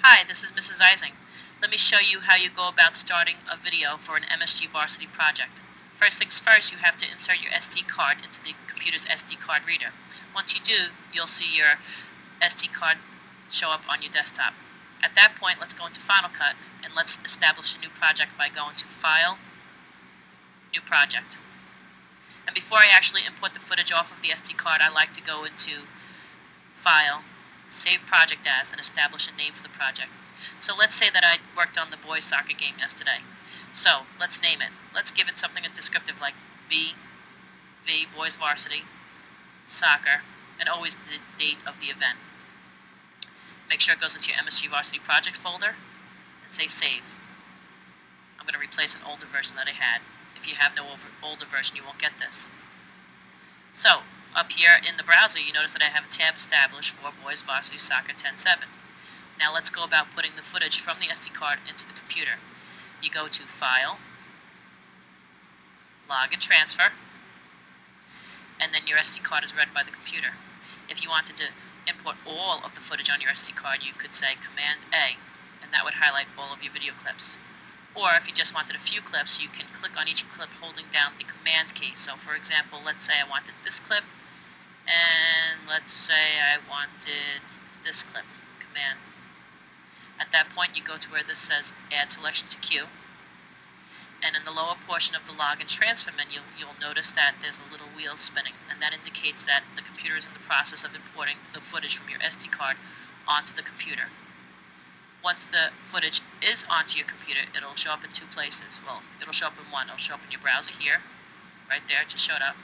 Hi, this is Mrs. Ising. Let me show you how you go about starting a video for an MSG Varsity project. First things first, you have to insert your SD card into the computer's SD card reader. Once you do, you'll see your SD card show up on your desktop. At that point, let's go into Final Cut and let's establish a new project by going to File, New Project. And before I actually import the footage off of the SD card, I like to go into File, Save Project As, and establish a name for the project. So let's say that I worked on the boys soccer game yesterday. So let's name it. Let's give it something descriptive like BV, Boys Varsity, Soccer, and always the date of the event. Make sure it goes into your MSG Varsity Projects folder and say Save. I'm going to replace an older version that I had. If you have no older version, you won't get this. So, up here in the browser, you notice that I have a tab established for Boys Varsity Soccer 10-7. Now let's go about putting the footage from the SD card into the computer. You go to File, Log and Transfer, and then your SD card is read by the computer. If you wanted to import all of the footage on your SD card, you could say Command A, and that would highlight all of your video clips. Or if you just wanted a few clips, you can click on each clip holding down the Command key. So for example, let's say I wanted this clip, and let's say I wanted this clip, Command. At that point, you go to where this says Add Selection to Queue, and in the lower portion of the Log and Transfer menu, you'll notice that there's a little wheel spinning, and that indicates that the computer is in the process of importing the footage from your SD card onto the computer. Once the footage is onto your computer, it'll show up in two places. Well, it'll show up in one. It'll show up in your browser here, right there, it just showed up.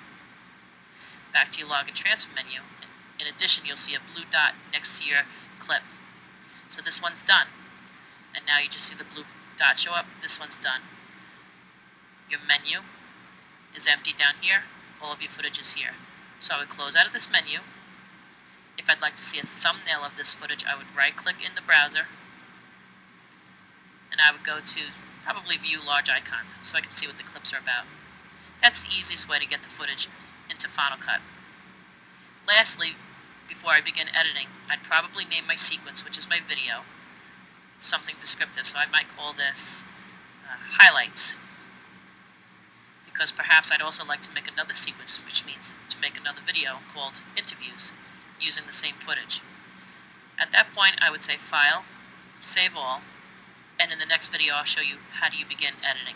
Back to your Log and Transfer menu. In addition, you'll see a blue dot next to your clip. So this one's done. And now you just see the blue dot show up. This one's done. Your menu is empty down here. All of your footage is here. So I would close out of this menu. If I'd like to see a thumbnail of this footage, I would right-click in the browser, and I would go to probably View Large Icons so I can see what the clips are about. That's the easiest way to get the footage into Final Cut. Lastly, before I begin editing, I'd probably name my sequence, which is my video, something descriptive. So I might call this Highlights, because perhaps I'd also like to make another sequence, which means to make another video called Interviews, using the same footage. At that point, I would say File, Save All, and in the next video I'll show you how do you begin editing.